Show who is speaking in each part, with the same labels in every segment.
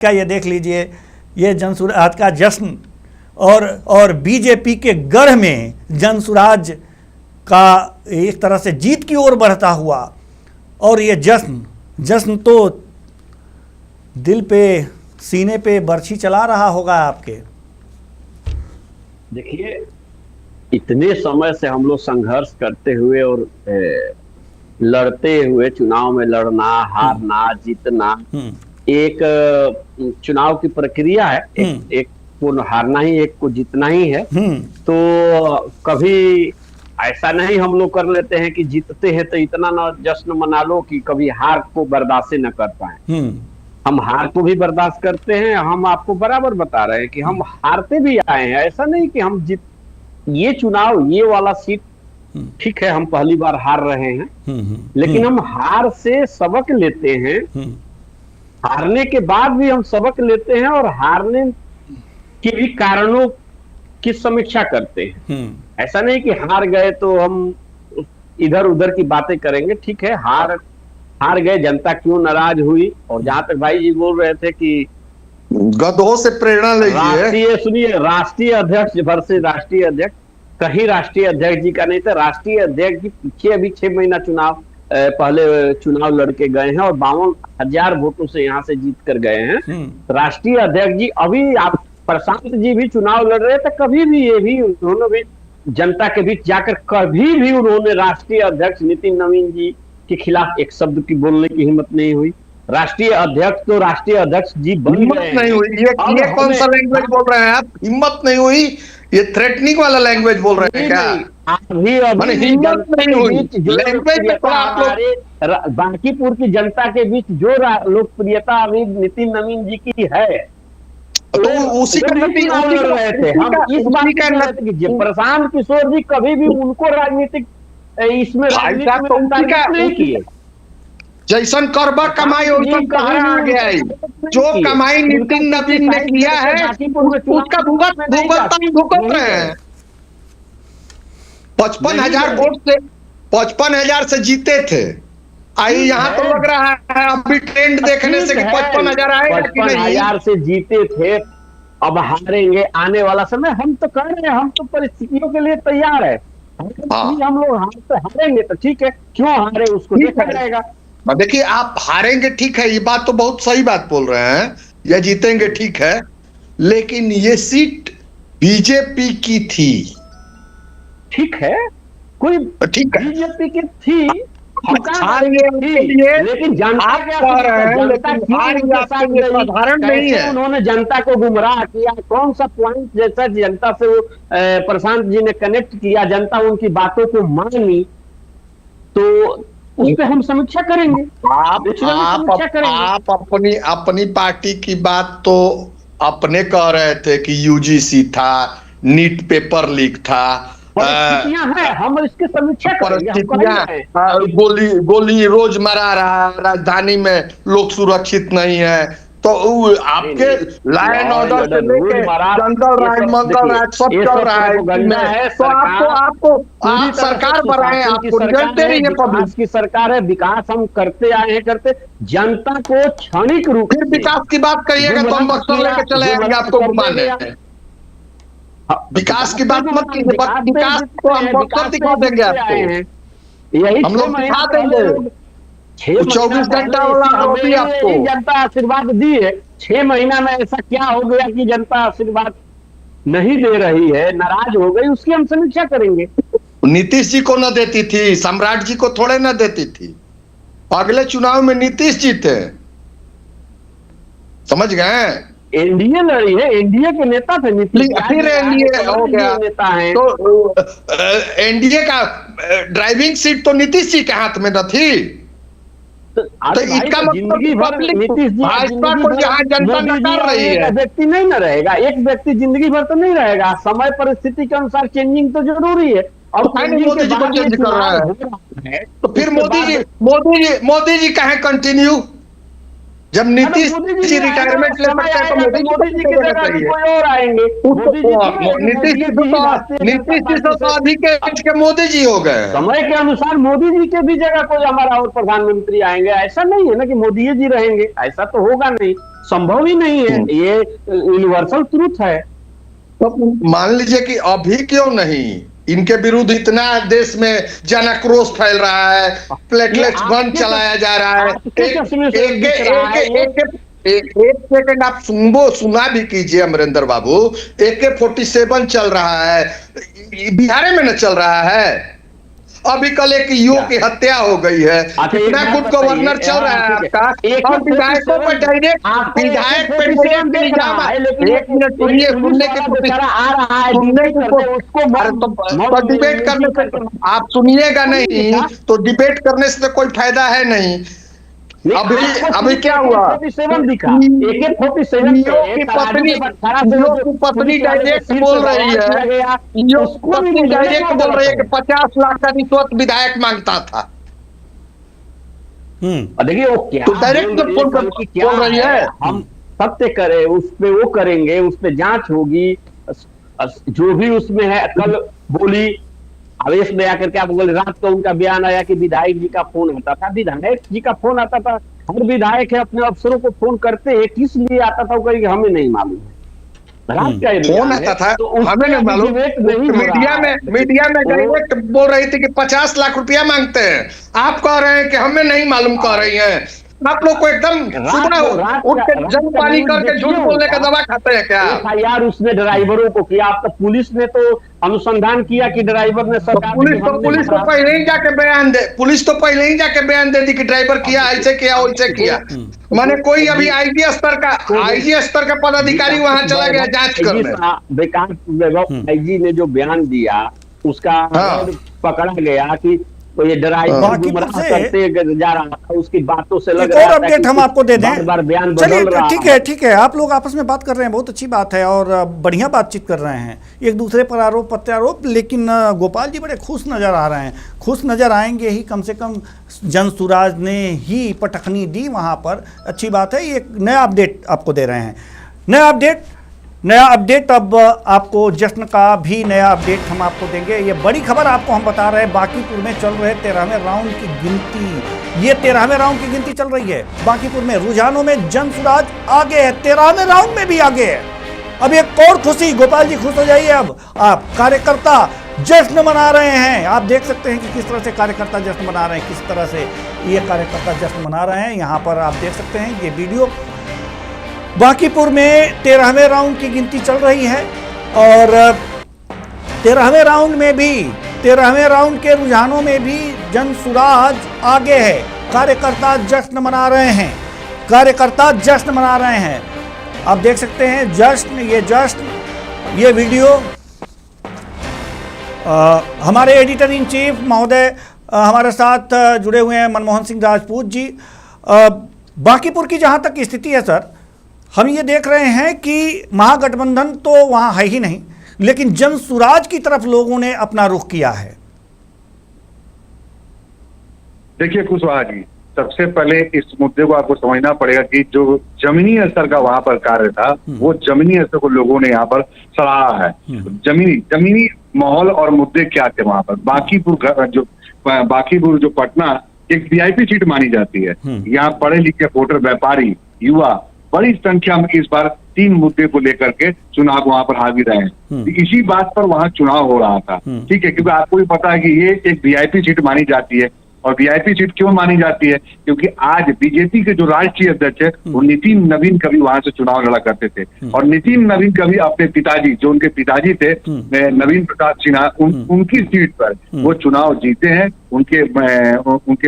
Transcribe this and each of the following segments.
Speaker 1: का ये देख लीजिए, ये जनसुराज का जश्न और बीजेपी के गढ़ में जनसुराज का एक तरह से जीत की ओर बढ़ता हुआ, और ये जश्न तो दिल पे सीने पे बरछी चला रहा होगा आपके।
Speaker 2: देखिए, इतने समय से हम लोग संघर्ष करते हुए और लड़ते हुए, चुनाव में लड़ना, हारना, जीतना एक चुनाव की प्रक्रिया है। एक को हारना ही, एक को जीतना ही है। तो कभी ऐसा नहीं हम लोग कर लेते हैं कि जीतते हैं तो इतना ना जश्न मना लो कि कभी हार को बर्दाश्त न कर पाए। हम हार को भी बर्दाश्त करते हैं। हम आपको बराबर बता रहे हैं कि हम हारते भी आए हैं। ऐसा नहीं कि हम ये चुनाव, ये वाला सीट, ठीक है हम पहली बार हार रहे हैं, लेकिन हम हार से सबक लेते हैं। हारने के बाद भी हम सबक लेते हैं और हारने के भी कारणों की समीक्षा करते हैं। ऐसा नहीं कि हार गए तो हम इधर उधर की बातें करेंगे। ठीक है, हार गए, जनता क्यों नाराज हुई। और जहां तक भाई जी बोल रहे थे कि
Speaker 3: गधों से प्रेरणा लीजिए,
Speaker 2: सुनिए, राष्ट्रीय अध्यक्ष भर से राष्ट्रीय अध्यक्ष, कहीं राष्ट्रीय अध्यक्ष जी का नहीं था। राष्ट्रीय अध्यक्ष जी पीछे अभी 6 महीना पहले चुनाव लड़के गए हैं और 52,000 वोटों से यहाँ से जीत कर गए हैं। राष्ट्रीय अध्यक्ष जी, अभी आप प्रशांत जी भी चुनाव लड़ रहे थे, कभी भी ये भी उन्होंने भी जनता के बीच जाकर कभी भी उन्होंने राष्ट्रीय अध्यक्ष नितिन नवीन जी के खिलाफ एक शब्द की बोलने की हिम्मत नहीं हुई। राष्ट्रीय अध्यक्ष तो राष्ट्रीय अध्यक्ष जी बन गए।
Speaker 3: नहीं हुई। ये कौन सा लैंग्वेज बोल रहे हैं आप? हिम्मत नहीं हुई, ये थ्रेटनिंग वाला लैंग्वेज बोल रहे हैं क्या?
Speaker 2: हिम्मत नहीं हुई। बांकीपुर की जनता के बीच जो लोकप्रियता अभी नितिन नवीन जी की है,
Speaker 3: तो उसी का
Speaker 2: लड़ रहे थे हम। इस बात का प्रशांत किशोर जी कभी भी उनको राजनीतिक इसमें नहीं किए।
Speaker 3: जैसन करबा कमाई वैसन कहाँ आ गया है? जो कमाई नितिन नवीन ने किया है उसका भुगत रहे हैं। 55,000 वोट से 55,000 से जीते थे। आई यहाँ तो लग रहा है अभी ट्रेंड देखने से कि 55,000 आएगा कि नहीं।
Speaker 2: 55,000 से जीते थे, अब हारेंगे आने वाला समय। हम तो कह रहे हैं, हम तो परिस्थितियों के लिए तैयार है। हम लोग हारेंगे तो ठीक है, क्यों हारे उसको देखा जाएगा।
Speaker 3: देखिए, आप हारेंगे ठीक है, ये बात तो बहुत सही बात बोल रहे हैं, या जीतेंगे ठीक है, लेकिन ये सीट बीजेपी की थी।
Speaker 2: ठीक है, कोई
Speaker 3: ठीक है,
Speaker 2: बीजेपी की थी,
Speaker 3: लेकिन जनता साधारण नहीं है।
Speaker 2: उन्होंने जनता को गुमराह किया। कौन सा पॉइंट जैसा जनता से वो प्रशांत जी ने कनेक्ट किया, जनता उनकी बातों को मानी, तो उस पर हम समीक्षा करेंगे।
Speaker 3: आप अपनी पार्टी की बात तो अपने कह रहे थे कि यूजीसी था, नीट पेपर लीक था,
Speaker 2: है, हम इसकी समीक्षा करेंगे।
Speaker 3: गोली रोज मरा रहा है, राजधानी में लोग सुरक्षित नहीं है, तो आपके लाइन ऑर्डर से लेके जंगल राज, मंगल राज सब चल रहा है। तो आपको आप सरकार बनाए, आपको रिजल्ट दे रही है पब्लिक
Speaker 2: की सरकार है। विकास हम करते आए हैं, करते जनता को क्षणिक रूप।
Speaker 3: फिर विकास की बात करिएगा तो हम बक्सर लेके चले आएंगे आपको घुमाने। विकास की बात मत कीजिए, विकास तो हम बक्सर दिखा देंगे आपको,
Speaker 2: यही
Speaker 3: हम लोग दिखा देंगे। 24 घंटा वाला भी आपको
Speaker 2: जनता आशीर्वाद दी है। 6 महीना में ऐसा क्या हो गया कि जनता आशीर्वाद नहीं दे रही है, नाराज हो गई, उसकी हम समीक्षा करेंगे।
Speaker 3: नीतीश जी को न देती थी, सम्राट जी को थोड़े न देती थी। अगले चुनाव में नीतीश जी थे, समझ गए?
Speaker 2: एनडीए लड़ी है, एनडीए के नेता थे नीतीश।
Speaker 3: फिर एनडीए हो गया
Speaker 2: नेता है,
Speaker 3: तो एनडीए का ड्राइविंग सीट तो नीतीश जी के हाथ में न थी। तो इसका मतलब
Speaker 2: नीतीश जी
Speaker 3: भाजपा को जहाँ जनता नकार रही है,
Speaker 2: व्यक्ति नहीं न रहेगा। एक व्यक्ति जिंदगी भर तो नहीं रहेगा, समय परिस्थिति के अनुसार चेंजिंग तो जरूरी है। और
Speaker 3: मोदी जी को चेंज कर रहा है, तो फिर मोदी जी कहें कंटिन्यू। जब नीतीश जी रिटायरमेंट ले सकते हैं तो मोदी जी की जगह कोई और आएंगे। नीतीश जी से अधिक एज के मोदी जी हो गए।
Speaker 2: समय के अनुसार मोदी जी के भी जगह कोई हमारा और प्रधानमंत्री आएंगे। ऐसा नहीं है ना कि मोदी जी रहेंगे, ऐसा तो होगा नहीं। संभव ही नहीं है, ये यूनिवर्सल ट्रूथ है।
Speaker 3: तो मान लीजिए कि अभी क्यों नहीं इनके विरुद्ध इतना देश में जन आक्रोश फैल रहा है, प्लेटलेट्स बंद चलाया जा रहा है। एक सेकंड आप सुना भी कीजिए अमरेंद्र बाबू, AK-47 चल रहा है, बिहार में न चल रहा है। अभी कल एक युवक की हत्या हो गई है, इतना गुड गवर्नर चल रहा है आपका, और विधायकों पर डायरेक्ट विधायक पे इल्जाम है। एक मिनट सुनिए, सुनने को डिबेट करने से आप सुनिएगा नहीं तो डिबेट करने से तो कोई फायदा है नहीं। अभी क्या हुआ, AK-47 की पत्नी डायरेक्ट बोल रही है, डायरेक्ट बोल रही है कि 50 लाख का रिश्वत विधायक मांगता था।
Speaker 2: देखिए वो क्या
Speaker 3: तो डायरेक्ट बोल रही है,
Speaker 2: हम सत्य करें उस पे, वो करेंगे, उस पे जांच होगी, जो भी उसमें है। कल बोली आवेश में आकर के आप बोले, रात को उनका बयान आया कि विधायक जी का फोन आता था। विधायक जी का फोन आता था, हर विधायक है अपने अफसरों को फोन करते हैं, किस लिए आता था वो हमें नहीं मालूम है। रात का
Speaker 3: फोन आता था तो हमें नहीं मालूम। मीडिया में डायरेक्ट बोल रही थी कि 50 लाख रुपया मांगते हैं, आप कह रहे हैं कि हमें नहीं मालूम कह रही हैं। आप लोग को एकदम उठ के जल पानी करके झूठ बोलने का दवा खाते हैं क्या?
Speaker 2: FIR उसने ड्राइवरों को किया, अब तो पुलिस ने तो अनुसंधान किया कि ड्राइवर ने सरकार,
Speaker 3: पुलिस तो पहले ही जाके बयान दे दी कि ड्राइवर किया, ऐसे किया वैसे किया। माने कोई अभी आईजी स्तर का पदाधिकारी वहां चला गया जांच करने।
Speaker 2: आईजी ने जो बयान दिया उसका पकड़ा गया कि तो ये ड्राइवर करते जा रहा था, उसकी बातों से लग रहा था।
Speaker 1: और अपडेट हम आपको दे दें,
Speaker 2: बार बयान
Speaker 1: चलिए ठीक है, आप लोग आपस में बात कर रहे हैं, बहुत अच्छी बात है और बढ़िया बातचीत कर रहे हैं, एक दूसरे पर आरोप प्रत्यारोप। लेकिन गोपाल जी बड़े खुश नजर आ रहे हैं, खुश नजर आएंगे ही, कम से कम जनसुराज ने ही पटखनी दी वहाँ पर, अच्छी बात है। एक नया अपडेट आपको दे रहे हैं, नया अपडेट अब आपको जश्न का भी नया अपडेट हम आपको देंगे। ये बड़ी खबर आपको हम बता रहे हैं, बांकीपुर में चल रहे 13वें राउंड की गिनती, ये 13वें राउंड की गिनती चल रही है बांकीपुर में। रुझानों में जनसुराज आगे है, 13वें राउंड में भी आगे है। अब एक और खुशी, गोपाल जी खुश हो जाइए, अब आप कार्यकर्ता जश्न मना रहे हैं। आप देख सकते हैं कि किस तरह से कार्यकर्ता जश्न मना रहे हैं, किस तरह से ये कार्यकर्ता जश्न मना रहे हैं। यहाँ पर आप देख सकते हैं ये वीडियो, बांकीपुर में 13वें राउंड की गिनती चल रही है और 13वें राउंड में भी, 13वें राउंड के रुझानों में भी जनसुराज आगे है। कार्यकर्ता जश्न मना रहे हैं, कार्यकर्ता जश्न मना रहे हैं। आप देख सकते हैं जश्न, ये वीडियो हमारे एडिटर इन चीफ महोदय हमारे साथ जुड़े हुए हैं, मनमोहन सिंह राजपूत जी। बांकीपुर की जहां तक स्थिति है सर, हम ये देख रहे हैं कि महागठबंधन तो वहां है ही नहीं, लेकिन जनसुराज की तरफ लोगों ने अपना रुख किया है।
Speaker 4: देखिए कुशवाहा जी, सबसे पहले इस मुद्दे को आपको समझना पड़ेगा कि जो जमीनी स्तर का वहां पर कार्य था, वो जमीनी स्तर को लोगों ने यहाँ पर सराहा है। जमीनी माहौल और मुद्दे क्या थे वहां पर। बांकीपुर जो पटना एक VIP सीट मानी जाती है, यहाँ पढ़े लिखे वोटर, व्यापारी, युवा बड़ी संख्या में इस बार 3 मुद्दे को लेकर के चुनाव वहां पर हाजिर रहे हैं। इसी बात पर वहां चुनाव हो रहा था, ठीक है, क्योंकि आपको भी पता है कि ये एक VIP सीट मानी जाती है। और VIP सीट क्यों मानी जाती है? क्योंकि आज बीजेपी के जो राष्ट्रीय अध्यक्ष है वो नितिन नवीन कभी वहां से चुनाव लड़ा करते थे, और नितिन नवीन कभी अपने पिताजी, जो उनके पिताजी थे नवीन प्रताप सिन्हा, उनकी सीट पर वो चुनाव जीते हैं। उनके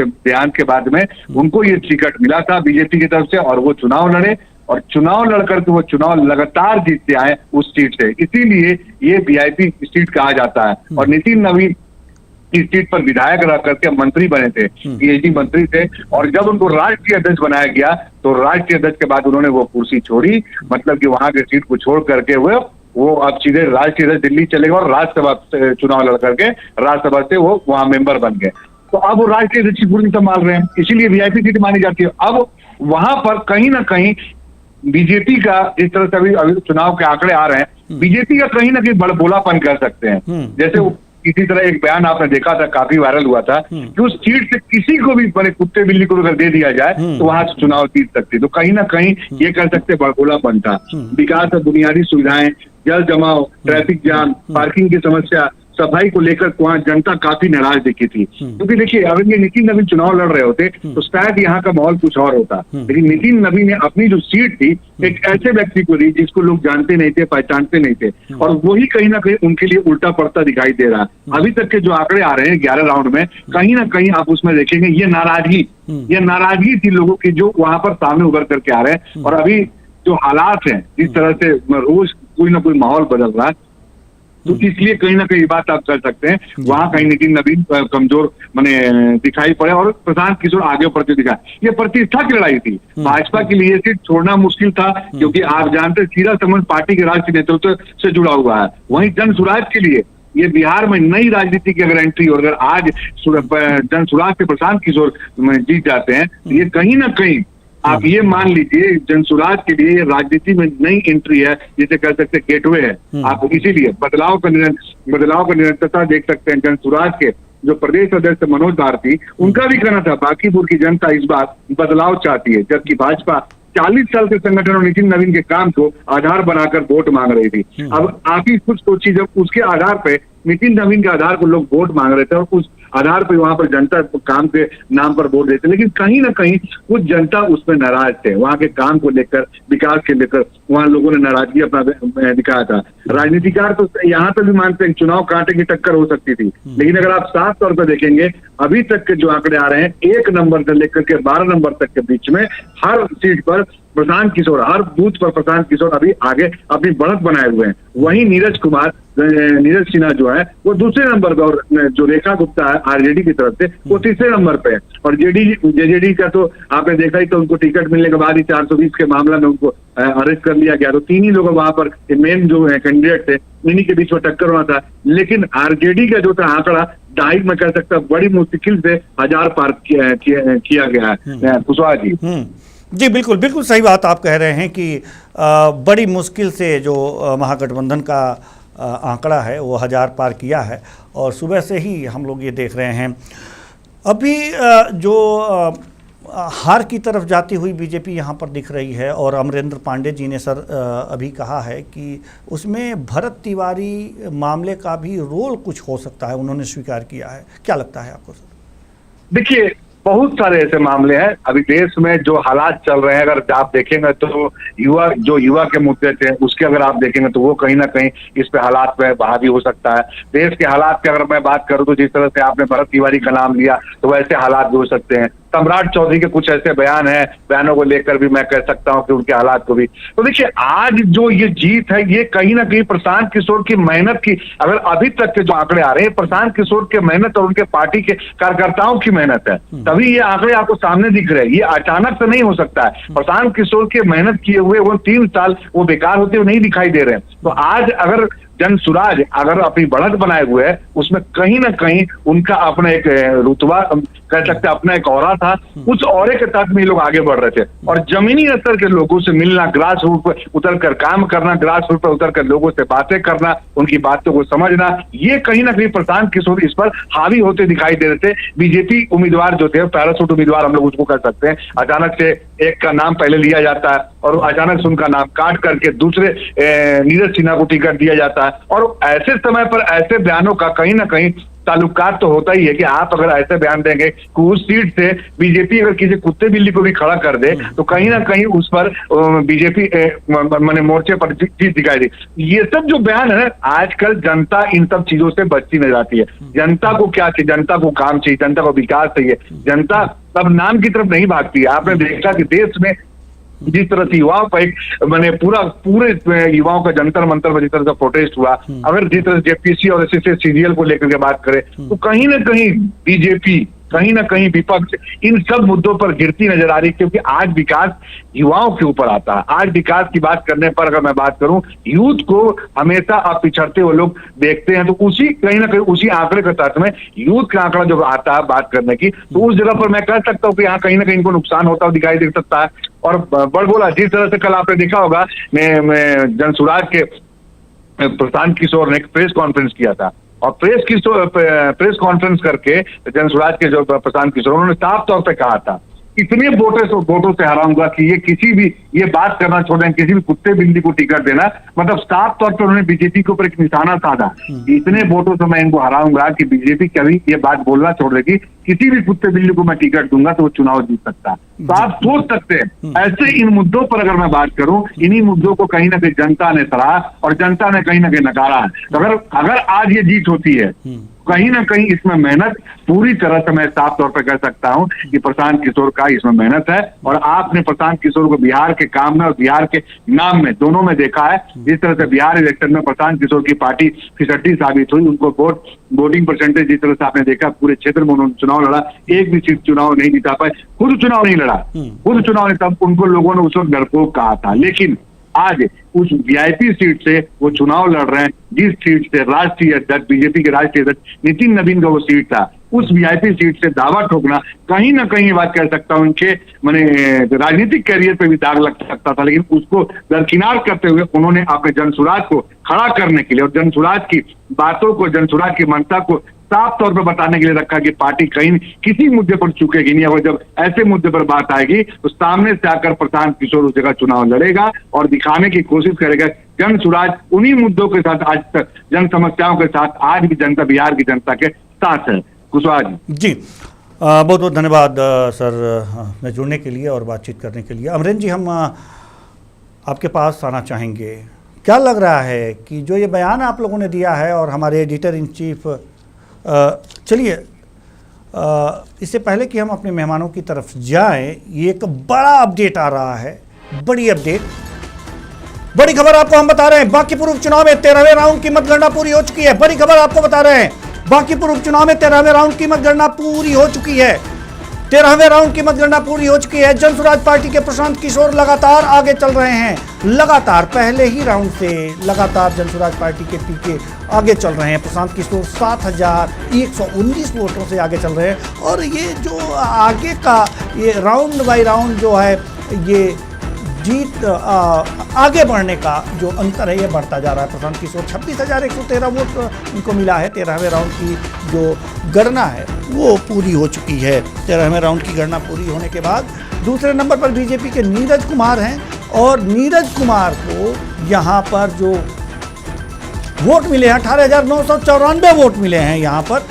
Speaker 4: बयान के बाद में उनको ये टिकट मिला था बीजेपी की तरफ से, और वो चुनाव लड़े, और चुनाव लड़कर के वो चुनाव लगातार जीतते आए उस सीट से, इसीलिए ये VIP सीट कहा जाता है। और नितिन नवीन इस सीट पर विधायक रह करके मंत्री बने थे, PhD मंत्री थे, और जब उनको राष्ट्रीय अध्यक्ष बनाया गया तो राष्ट्रीय अध्यक्ष के बाद उन्होंने वो कुर्सी छोड़ी, मतलब कि वहां के सीट को छोड़ करके वो अब सीधे राष्ट्रीय अध्यक्ष दिल्ली चले गए और राज्यसभा चुनाव लड़ करके राज्यसभा से वो वहां मेंबर बन गए। तो अब वो राष्ट्रीय अध्यक्ष की कुर्सी संभाल रहे हैं, इसीलिए VIP सीट मानी जाती है। अब वहां पर कहीं ना कहीं बीजेपी का, जिस तरह से अभी चुनाव के आंकड़े आ रहे हैं, बीजेपी का कहीं ना कहीं बड़बोलापन कर सकते हैं। जैसे इसी तरह एक बयान आपने देखा था, काफी वायरल हुआ था कि उस सीट से किसी को भी बड़े कुत्ते बिल्ली को अगर दे दिया जाए तो वहां से चुनाव जीत सकती। तो कहीं ना कहीं ये कर सकते बड़बोलापन था। विकास और बुनियादी सुविधाएं, जल जमाव, ट्रैफिक जाम, पार्किंग की समस्या, सफाई को लेकर वहां जनता काफी नाराज दिखी थी। क्योंकि देखिए, अगर ये नितिन नवीन चुनाव लड़ रहे होते तो शायद यहाँ का माहौल कुछ और होता, लेकिन नितिन नवीन ने अपनी जो सीट थी एक ऐसे व्यक्ति को दी जिसको लोग जानते नहीं थे, पहचानते नहीं थे, और वही कहीं ना कहीं उनके लिए उल्टा पड़ता दिखाई दे रहा है। अभी तक के जो आंकड़े आ रहे हैं 11 राउंड में, कहीं ना कहीं आप उसमें देखेंगे ये नाराजगी थी लोगों की जो वहां पर सामने उभर करके आ रहे हैं। और अभी जो हालात हैं, जिस तरह से रोज कोई ना कोई माहौल बदल रहा है, तो इसलिए कहीं ना कहीं बात आप कर सकते हैं वहां कहीं नितिन नवीन कमजोर दिखाई पड़े और प्रशांत किशोर आगे बढ़ते दिखाए। ये प्रतिष्ठा की लड़ाई थी। भाजपा के लिए सीट छोड़ना मुश्किल था, क्योंकि आप जानते सीधा संबंध पार्टी के राष्ट्रीय नेतृत्व से जुड़ा हुआ है। वहीं जन सुराज के लिए ये बिहार में नई राजनीति की अगर एंट्री, और अगर आज जन सुराज से प्रशांत किशोर जीत जाते हैं, ये कहीं ना कहीं आप ये मान लीजिए जनसुराज के लिए ये राजनीति में नई एंट्री है, जिसे कह सकते हैं गेटवे है। आप इसीलिए बदलाव का निरंतरता देख सकते हैं। जनसुराज के जो प्रदेश अध्यक्ष मनोज भारती, उनका भी कहना था बांकीपुर की जनता इस बार बदलाव चाहती है, जबकि भाजपा 40 साल के संगठन और नितिन नवीन के काम को आधार बनाकर वोट मांग रही थी। अब आप ही कुछ सोचिए, जब उसके आधार पे नितिन नवीन के आधार पर लोग वोट मांग रहे थे और उस आधार पर वहां पर जनता काम के नाम पर वोट देते, लेकिन कहीं ना कहीं कुछ जनता उसमें नाराज थे। वहां के काम को लेकर, विकास के लेकर वहां लोगों ने नाराजगी अपना दिखाया था। राजनीतिकार तो यहाँ पर भी मानते हैं चुनाव कांटे की टक्कर हो सकती थी, लेकिन अगर आप साफ तौर पर देखेंगे अभी तक के जो आंकड़े आ रहे हैं, 1 नंबर से लेकर के 12 नंबर तक के बीच में हर सीट पर प्रशांत किशोर, हर बूथ पर प्रशांत किशोर अभी आगे अपनी बढ़त बनाए हुए हैं। वहीं नीरज सिन्हा जो है वो दूसरे नंबर पर, और जो रेखा गुप्ता है आरजेडी की तरफ से वो तीसरे नंबर पे है। और जेजेडी का तो आपने देखा ही, तो उनको टिकट मिलने के बाद ही 420 के मामला में उनको अरेस्ट कर लिया गया। तो 3 ही लोग वहां पर मेन जो कैंडिडेट थे, इन्हीं के बीच में टक्कर हुआ था। लेकिन आरजेडी का जो था आंकड़ा 2.5 में कह सकता बड़ी मुश्किल से 1000 पार किया गया है। कुशवाहा जी
Speaker 1: जी बिल्कुल बिल्कुल सही बात आप कह रहे हैं कि बड़ी मुश्किल से जो महागठबंधन का आंकड़ा है वो 1000 पार किया है, और सुबह से ही हम लोग ये देख रहे हैं। अभी जो हार की तरफ जाती हुई बीजेपी यहाँ पर दिख रही है, और अमरेंद्र पांडे जी ने सर अभी कहा है कि उसमें भरत तिवारी मामले का भी रोल कुछ हो सकता है, उन्होंने स्वीकार किया है। क्या लगता है आपको सर?
Speaker 4: देखिए, बहुत सारे ऐसे मामले हैं अभी देश में जो हालात चल रहे हैं। अगर आप देखेंगे तो युवा के मुद्दे थे, उसके अगर आप देखेंगे तो वो कहीं ना कहीं इस पे हालात पे हावी हो सकता है। देश के हालात की अगर मैं बात करूं तो जिस तरह से आपने भरत तिवारी का नाम लिया, तो वैसे हालात भी हो सकते हैं। सम्राट चौधरी के कुछ ऐसे बयान हैं, बयानों को लेकर भी मैं कह सकता हूं कि उनके हालात को भी। तो देखिए, आज जो ये जीत है ये कहीं ना कहीं प्रशांत किशोर की मेहनत की, अगर अभी तक के जो आंकड़े आ रहे हैं प्रशांत किशोर के मेहनत और उनके पार्टी के कार्यकर्ताओं की मेहनत है, तभी ये आंकड़े आपको सामने दिख रहे हैं। ये अचानक से नहीं हो सकता है। प्रशांत किशोर के मेहनत किए हुए वो 3 साल वो बेकार होते हुए नहीं दिखाई दे रहे हैं। तो आज अगर जनसुराज अगर अपनी बढ़त बनाए हुए है, उसमें कहीं ना कहीं उनका अपना एक रुतबा कह सकते हैं, अपना एक औरा था। उस औरे के तहत में ये लोग आगे बढ़ रहे थे, और जमीनी स्तर के लोगों से मिलना, ग्रास रूट पर उतर कर काम करना, ग्रास रूट पर उतर कर लोगों से बातें करना, उनकी बातों को समझना, ये कहीं ना कहीं प्रशांत किशोर इस पर हावी होते दिखाई दे रहे थे। बीजेपी उम्मीदवार जो थे, पैरासूट उम्मीदवार हम लोग उसको कह सकते हैं, अचानक से एक का नाम पहले लिया जाता है और अचानक से उनका नाम काट करके दूसरे नीरज सिन्हा को टिकट दिया जाता है। और ऐसे समय पर ऐसे बयानों का कहीं ना कहीं ताल्लुकात तो होता ही है कि आप अगर ऐसे बयान देंगे कि उस सीट से बीजेपी अगर किसी कुत्ते बिल्ली को भी खड़ा कर दे तो कहीं ना कहीं उस पर बीजेपी माने मोर्चे पर जीत दिखाई दे। ये सब जो बयान है, आजकल जनता इन सब चीजों से बचती नजर आती है। जनता को क्या चाहिए? जनता को काम चाहिए, जनता को विकास चाहिए। जनता अब नाम की तरफ नहीं भागती है। आपने देखा कि देश में जिस तरह से युवाओं का एक मैंने पूरे युवाओं का जंतर मंतर पर जिस तरह से प्रोटेस्ट हुआ, अगर जिस तरह से जेपीसी और एसएससी सीरियल को लेकर के बात करें तो कहीं ना कहीं बीजेपी, कहीं ना कहीं विपक्ष इन सब मुद्दों पर गिरती नजर आ रही, क्योंकि आज विकास युवाओं के ऊपर आता है। आज विकास की बात करने पर अगर मैं बात करूं, यूथ को हमेशा आप पिछड़ते हुए लोग देखते हैं, तो उसी कहीं ना कहीं उसी आंकड़े के साथ में यूथ का आंकड़ा जो आता है बात करने की, तो उस जगह पर मैं कह सकता हूँ कि यहाँ कहीं ना कहीं इनको नुकसान होता हुआ दिखाई दे सकता है। और बड़बोला जिस तरह से कल आपने देखा होगा, मैं जनसुराज के प्रशांत किशोर ने एक प्रेस कॉन्फ्रेंस किया था, और प्रेस कॉन्फ्रेंस करके जनसुराज के जो प्रशांत किशोर, उन्होंने साफ तौर पे कहा था इतने वोटों से हराऊंगा कि ये किसी भी ये बात करना छोड़ दें, किसी भी कुत्ते बिल्ली को टिकट देना, मतलब साफ तौर पर उन्होंने बीजेपी के ऊपर एक निशाना साधा। इतने वोटों से मैं इनको हराऊंगा कि बीजेपी कभी ये बात बोलना छोड़ देगी, किसी भी कुत्ते बिल्ली को मैं टिकट दूंगा तो वो चुनाव जीत सकता है। तो आप सोच सकते हैं ऐसे इन मुद्दों पर अगर मैं बात करूं, इन्हीं मुद्दों को कहीं ना कहीं जनता ने सराहा और जनता ने कहीं ना कहीं नकारा है। अगर आज ये जीत होती है, कहीं ना कहीं इसमें मेहनत पूरी तरह से मैं साफ तौर पर कह सकता हूं कि प्रशांत किशोर का इसमें मेहनत है। और आपने प्रशांत किशोर को बिहार के काम में और बिहार के नाम में दोनों में देखा है। जिस तरह से बिहार इलेक्शन में प्रशांत किशोर की पार्टी फिसड्डी साबित हुई, उनको वोटिंग परसेंटेज जिस तरह से आपने देखा, पूरे क्षेत्र में उन्होंने चुनाव लड़ा, एक भी सीट चुनाव नहीं जीता पाए, खुद चुनाव नहीं लड़ा, खुद चुनाव नहीं, तब उनको लोगों ने उस वक्त डरपोक कहा था। लेकिन आज उस वीआईपी सीट से वो चुनाव लड़ रहे हैं, जिस सीट से राष्ट्रीय अध्यक्ष, बीजेपी के राष्ट्रीय अध्यक्ष नितिन नवीन का वो सीट था, उस वीआईपी सीट से दावा ठोकना कहीं ना कहीं बात कह सकता हूं उनके मैंने राजनीतिक कैरियर पे भी दाग लग सकता था। लेकिन उसको दरकिनार करते हुए उन्होंने अपने जनसुराज को खड़ा करने के लिए और जनसुराज की बातों को, जनसुराज की मनसा को साफ तौर पर बताने के लिए रखा कि पार्टी कहीं किसी मुद्दे पर चूकेगी नहीं, और जब ऐसे मुद्दे पर बात आएगी तो सामने से आकर प्रशांत किशोर उस जगह चुनाव लड़ेगा और दिखाने की कोशिश करेगा जनसुराज उन्हीं मुद्दों के साथ, आज तक जन समस्याओं के साथ आज भी जनता, बिहार की जनता के साथ है। कुशवाहा जी
Speaker 1: बहुत बहुत धन्यवाद सर में जुड़ने के लिए और बातचीत करने के लिए। अमरेंद्र जी, हम आपके पास आना चाहेंगे। क्या लग रहा है कि जो ये बयान आप लोगों ने दिया है और हमारे एडिटर इन चीफ, चलिए इससे पहले कि हम अपने मेहमानों की तरफ जाएं, ये एक बड़ा अपडेट आ रहा है, बड़ी अपडेट, बड़ी खबर आपको हम बता रहे हैं। बांकीपुर उपचुनाव में 13वें राउंड की मतगणना पूरी हो चुकी है। बड़ी खबर आपको बता रहे हैं, बांकीपुर उपचुनाव में 13वें राउंड की मतगणना पूरी हो चुकी है। 13वें राउंड की मतगणना पूरी हो चुकी है। जनसुराज पार्टी के प्रशांत किशोर लगातार आगे चल रहे हैं, लगातार पहले ही राउंड से लगातार जनसुराज पार्टी के पीछे आगे चल रहे हैं। प्रशांत किशोर 7119 वोटों से आगे चल रहे हैं। और ये जो आगे का ये राउंड बाई राउंड जो है, ये जीत आगे बढ़ने का जो अंतर है, ये बढ़ता जा रहा है। प्रशांत किशोर 26,113 वोट इनको मिला है। 13वें राउंड की जो गणना है वो पूरी हो चुकी है। 13वें राउंड की गणना पूरी होने के बाद दूसरे नंबर पर बीजेपी के नीरज कुमार हैं, और नीरज कुमार को यहाँ पर जो वोट मिले हैं 18,994 वोट मिले हैं। यहाँ पर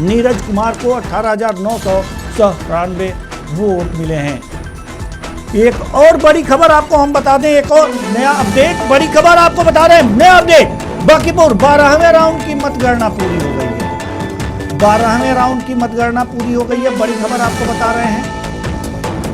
Speaker 1: नीरज कुमार को 18,994 वोट मिले हैं। एक और बड़ी खबर आपको हम बता दें, एक और नया अपडेट, बड़ी खबर आपको बता रहे हैं, नया अपडेट। बांकीपुर 12वें राउंड की मतगणना पूरी हो गई है। 12वें राउंड की मतगणना पूरी हो गई है, बड़ी खबर आपको बता रहे हैं।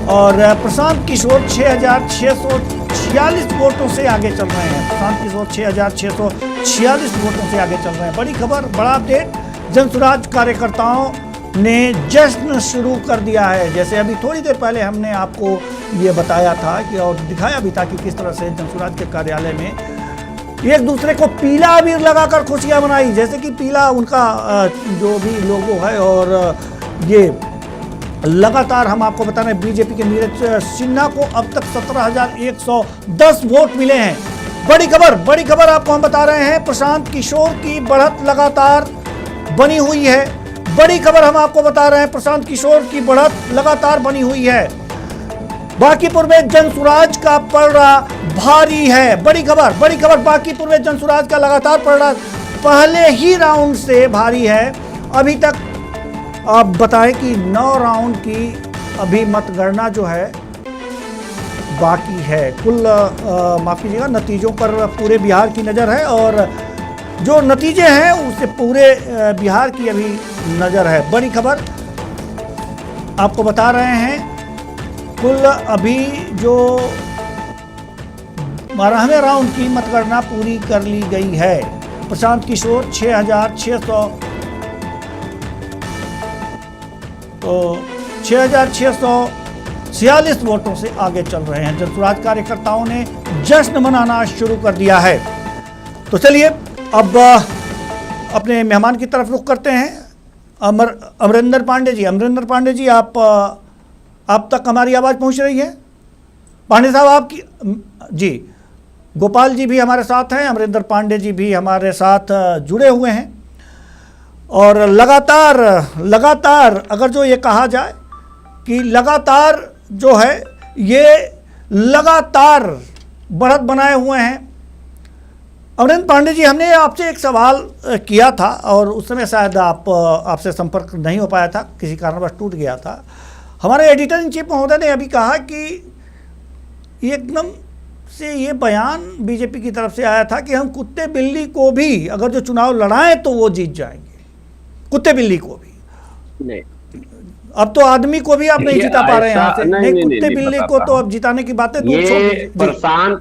Speaker 1: और प्रशांत किशोर 6,646 वोटों से आगे चल रहे हैं। प्रशांत किशोर 6,646 वोटों से आगे चल रहे हैं। बड़ी खबर, बड़ा अपडेट। जनसुराज कार्यकर्ताओं ने जश्न शुरू कर दिया है। जैसे अभी थोड़ी देर पहले हमने आपको ये बताया था कि और दिखाया भी था कि किस तरह से जनसुराज के कार्यालय में एक दूसरे को पीला अबीर लगाकर खुशियां मनाई, जैसे कि पीला उनका जो भी लोगो है। और ये लगातार हम आपको बता रहे हैं, बीजेपी के नीरज सिन्हा को अब तक 17,110 वोट मिले हैं। बड़ी खबर आपको हम बता रहे हैं, प्रशांत किशोर की बढ़त लगातार बनी हुई है। बड़ी खबर हम आपको बता रहे हैं, प्रशांत किशोर की बढ़त लगातार बनी हुई है। बांकीपुर में जनसुराज का पलड़ा भारी है। बड़ी खबर, बांकीपुर में जनसुराज का लगातार पलड़ा पहले ही राउंड से भारी है। अभी तक आप बताएं कि 9 राउंड की अभी मतगणना जो है बाकी है। कुल माफ कीजिएगा, नतीजों पर पूरे बिहार की नज़र है, और जो नतीजे हैं उससे पूरे बिहार की अभी नज़र है। बड़ी खबर आपको बता रहे हैं, कुल अभी जो 12वें राउंड की मतगणना पूरी कर ली गई है। प्रशांत किशोर 6,646 वोटों से आगे चल रहे हैं। जनसुराज कार्यकर्ताओं ने जश्न मनाना शुरू कर दिया है। तो चलिए अब अपने मेहमान की तरफ रुख करते हैं। अमरेंद्र पांडे जी, आप तक हमारी आवाज़ पहुंच रही है? पांडे साहब आपकी जी, गोपाल जी भी हमारे साथ हैं, अमरेंद्र पांडे जी भी हमारे साथ जुड़े हुए हैं। और लगातार अगर जो ये कहा जाए कि लगातार जो है ये लगातार बढ़त बनाए हुए हैं। अमरेंद्र पांडे जी, हमने आपसे एक सवाल किया था और उस समय शायद आपसे संपर्क नहीं हो पाया था, किसी कारणवश टूट गया था। हमारे एडिटर इन चीफ महोदय ने अभी कहा कि एकदम से ये बयान बीजेपी की तरफ से आया था कि हम कुत्ते बिल्ली को भी अगर जो चुनाव लड़ाएं तो वो जीत जाएंगे, कुत्ते बिल्ली को भी।
Speaker 2: नहीं,
Speaker 1: अब तो आदमी को भी आप नहीं जिता पा रहे हैं यहाँ से। नहीं, कुत्ते बिल्ली को तो अब जिताने की बातें दूर छोड़ दीजिए।
Speaker 2: प्रशांत